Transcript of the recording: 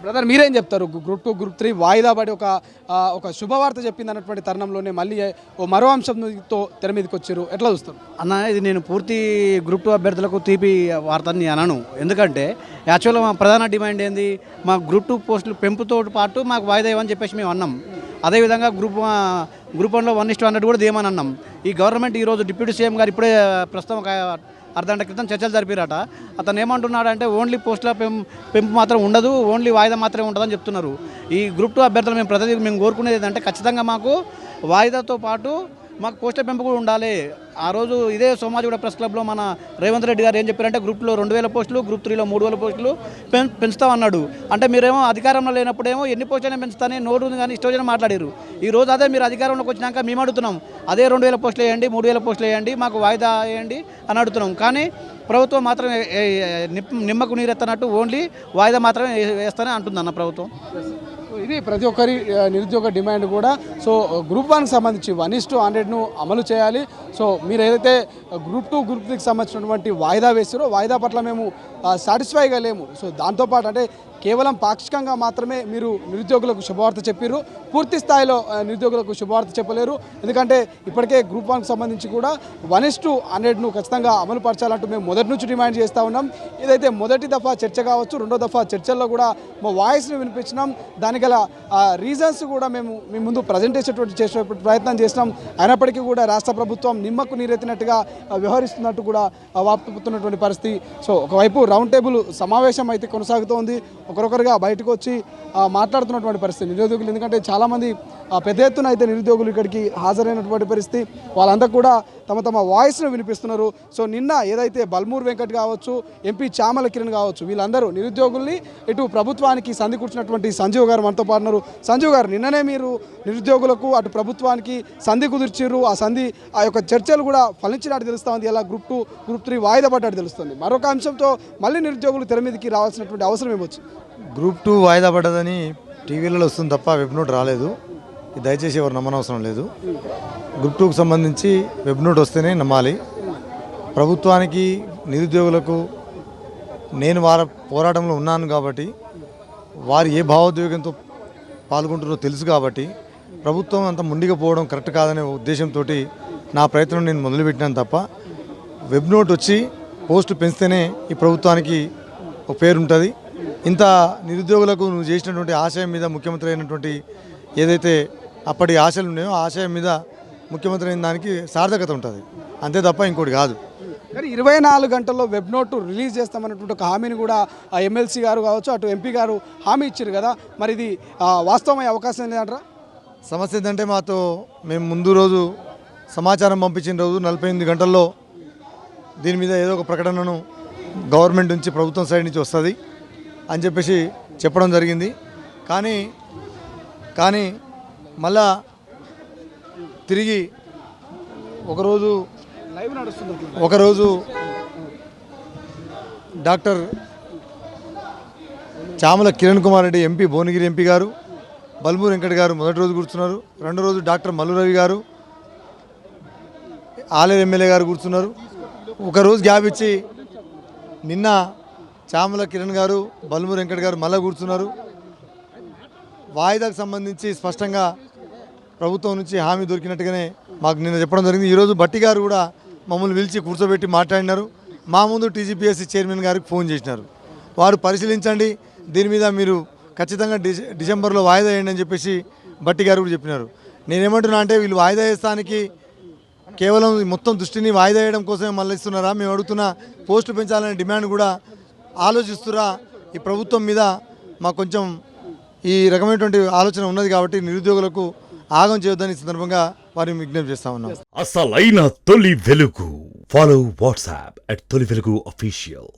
Brother మీరేం చెప్తారు? Group 2 group 3 వాయిదా పడి ఒక శుభవార్త చెప్పింది అన్నటువంటి తరుణంలోనే మళ్ళీ ఓ మరో అంశంతో తెర మీదకి వచ్చారు, ఎట్లా చూస్తారు? అన్న ఇది నేను పూర్తి గ్రూప్ 2 అభ్యర్థులకు తీపి వార్తని అనను. ఎందుకంటే యాక్చువల్గా మా ప్రధాన డిమాండ్ ఏంది, మా గ్రూప్ 2 పోస్టులు పెంపుతో పాటు మాకు వాయిదా ఇవ్వని చెప్పేసి మేము అన్నాం. అదేవిధంగా గ్రూప్ 1లో 1:100 కూడా దేమని అన్నాం. ఈ గవర్నమెంట్ ఈరోజు డిప్యూటీ సీఎం గారు ఇప్పుడే ప్రస్తుతం ఒక అర్ధగంట క్రితం చర్చలు జరిపారట. అతను ఏమంటున్నాడంటే ఓన్లీ పోస్టుల పెంపు మాత్రం ఉండదు, ఓన్లీ వాయిదా మాత్రమే ఉంటుందని చెప్తున్నారు. ఈ గ్రూప్ 2 అభ్యర్థులు మేము కోరుకునేది ఏంటంటే ఖచ్చితంగా మాకు వాయిదాతో పాటు మాకు పోస్టుల పెంపు కూడా ఉండాలి. ఆ రోజు ఇదే సోమాజిగూడ ప్రెస్ క్లబ్లో మన రేవంత్ రెడ్డి గారు ఏం చెప్పారంటే గ్రూప్లో 2000 పోస్టులు, గ్రూప్ 3లో 3000 పోస్టులు పెంచుతామన్నాడు. అంటే మీరేమో అధికారంలో లేనప్పుడేమో ఎన్ని పోస్టులైనా పెంచుతానే నోరు కానీ ఇష్టం మాట్లాడారు. ఈ రోజు అదే మీరు అధికారంలోకి వచ్చినాక మేము అడుగుతున్నాం, అదే 2000 పోస్టులు వేయండి, 3000 పోస్టులు వేయండి, మాకు వాయిదా వేయండి అని అడుగుతున్నాం. కానీ ప్రభుత్వం మాత్రం నిమ్మకు నీరెత్తనట్టు ఓన్లీ వాయిదా మాత్రమే వేస్తానే అంటుంది అన్న ప్రభుత్వం. ఇది ప్రతి ఒక్కరి నిరుద్యోగ డిమాండ్ కూడా. సో గ్రూప్ 1కి సంబంధించి 1:100ను అమలు చేయాలి. సో మీరు ఏదైతే గ్రూప్ 2 గ్రూప్ 3కి సంబంధించినటువంటి వాయిదా వేస్తారో వాయిదా పట్ల మేము సాటిస్ఫైగా లేము. సో దాంతోపాటు అంటే కేవలం పాక్షికంగా మాత్రమే మీరు నిరుద్యోగులకు శుభవార్త చెప్పారు, పూర్తి స్థాయిలో నిరుద్యోగులకు శుభవార్త చెప్పలేరు. ఎందుకంటే ఇప్పటికే గ్రూప్ 1కి సంబంధించి కూడా 1:100ను ఖచ్చితంగా అమలు పరచాలంటూ మేము మొదటి నుంచి డిమాండ్ చేస్తూ ఉన్నాం. ఇదైతే మొదటి దఫా చర్చ కావచ్చు, రెండో దఫా చర్చల్లో కూడా మా వాయిస్ని వినిపించినాం. దానికి గల రీజన్స్ కూడా మేము మీ ముందు ప్రజెంట్ చేసే ప్రయత్నం చేసినాం. అయినప్పటికీ కూడా రాష్ట్ర ప్రభుత్వం నిమ్మకు నీరెత్తినట్టుగా వ్యవహరిస్తున్నట్టు కూడా వాపుతున్నటువంటి పరిస్థితి. సో ఒకవైపు రౌండ్ టేబుల్ సమావేశం అయితే కొనసాగుతోంది, ఒకరొకరుగా బయటకు వచ్చి మాట్లాడుతున్నటువంటి పరిస్థితి నిరుద్యోగులు. ఎందుకంటే చాలామంది పెద్ద ఎత్తున అయితే నిరుద్యోగులు ఇక్కడికి హాజరైనటువంటి పరిస్థితి, వాళ్ళంతా కూడా తమ వాయిస్ను వినిపిస్తున్నారు. సో నిన్న ఏదైతే బల్మూర్ వెంకట్ కావచ్చు, ఎంపీ చామల కిరణ్ కావచ్చు, వీళ్ళందరూ నిరుద్యోగుల్ని ఇటు ప్రభుత్వానికి సంధి కూర్చున్నటువంటి సంజీవ్ గారు మనతో పాటున్నారు. సంజీవ్ గారు, నిన్ననే మీరు నిరుద్యోగులకు అటు ప్రభుత్వానికి సంధి కుదిర్చారు. ఆ యొక్క చర్చలు కూడా ఫలించినట్టు తెలుస్తూ ఉంది. ఇలా గ్రూప్ 2 గ్రూప్ 3 వాయిదా పడ్డట్టు తెలుస్తుంది. మరొక అంశంతో మళ్ళీ నిరుద్యోగులు తెర మీదకి రావాల్సినటువంటి అవసరం ఏమొచ్చు? గ్రూప్ 2 వాయిదా పడ్డదని టీవీలలో వస్తుంది తప్ప వెబ్ నోట్ రాలేదు. ఇది దయచేసి ఎవరు నమ్మనవసరం లేదు. గ్రూప్ 2కు సంబంధించి వెబ్ నోట్ వస్తేనే నమ్మాలి. ప్రభుత్వానికి నిరుద్యోగులకు నేను వారి పోరాటంలో ఉన్నాను కాబట్టి, వారు ఏ భావోద్వేగంతో పాల్గొంటున్నారో తెలుసు కాబట్టి, ప్రభుత్వం అంత ముందుగా పోవడం కరెక్ట్ కాదనే ఉద్దేశంతో నా ప్రయత్నం నేను మొదలుపెట్టినాను తప్ప, వెబ్ నోట్ వచ్చి పోస్టు పెంచితేనే ఈ ప్రభుత్వానికి ఒక పేరు ఉంటుంది. ఇంత నిరుద్యోగులకు నువ్వు చేసినటువంటి ఆశయం మీద ముఖ్యమంత్రి అయినటువంటి ఏదైతే అప్పటి ఆశలు ఉన్నాయో ఆ ఆశయం మీద ముఖ్యమంత్రి అయిన దానికి సార్థకత ఉంటుంది, అంతే తప్ప ఇంకోటి కాదు. కానీ 24 గంటల్లో వెబ్ నోటు రిలీజ్ చేస్తామన్నటువంటి ఒక హామీని కూడా ఎమ్మెల్సీ గారు కావచ్చు, అటు ఎంపీ గారు హామీ ఇచ్చారు కదా, మరి ఇది వాస్తవమయ్యే అవకాశం లేదంటారా? సమస్య ఏంటంటే మేము ముందు రోజు సమాచారం పంపించిన రోజు 48 గంటల్లో దీని మీద ఏదో ఒక ప్రకటనను గవర్నమెంట్ నుంచి ప్రభుత్వం సైడ్ నుంచి వస్తుంది అని చెప్పేసి చెప్పడం జరిగింది. కానీ మళ్ళా తిరిగి ఒకరోజు doctor Chamala Kiran Kumar Reddy MP, Bhuvanagiri MP గారు, బల్మూర్ వెంకట్ గారు మొదటి రోజు కూర్చున్నారు. రెండో రోజు డాక్టర్ మల్లు రవి గారు, ఆలేరు ఎమ్మెల్యే గారు కూర్చున్నారు. ఒకరోజు గ్యాప్ ఇచ్చి నిన్న చామల కిరణ్ గారు, బల్మూర్ వెంకట్ గారు మళ్ళీ కూర్చున్నారు. వాయిదాకు సంబంధించి స్పష్టంగా ప్రభుత్వం నుంచి హామీ దొరికినట్టుగానే మాకు నిన్న చెప్పడం జరిగింది. ఈరోజు బట్టి గారు కూడా మమ్మల్ని పిలిచి కూర్చోబెట్టి మాట్లాడినారు. మా ముందు టీజీపీఎస్సీ చైర్మన్ గారికి ఫోన్ చేసినారు. వారు పరిశీలించండి, దీని మీద మీరు ఖచ్చితంగా డిసెంబర్లో వాయిదా వేయండి అని చెప్పేసి బట్టి గారు కూడా చెప్పినారు. నేనేమంటున్నా అంటే వీళ్ళు వాయిదా వేస్తానికి కేవలం మొత్తం దృష్టిని వాయిదా వేయడం కోసమే మళ్ళీ ఇస్తున్నారా? మేము అడుగుతున్న పోస్టులు పెంచాలనే డిమాండ్ కూడా ఆలోచిస్తురా? ఈ ప్రభుత్వం మీద మాకు కొంచెం ఈ రకమైనటువంటి ఆలోచన ఉన్నది కాబట్టి నిరుద్యోగులకు ఆగం చేయొద్దని సందర్భంగా వారిని విజ్ఞప్తి చేస్తా ఉన్నాం. అసలైన తొలి వెలుగు. ఫాలో వాట్సాప్ @తొలి వెలుగు official.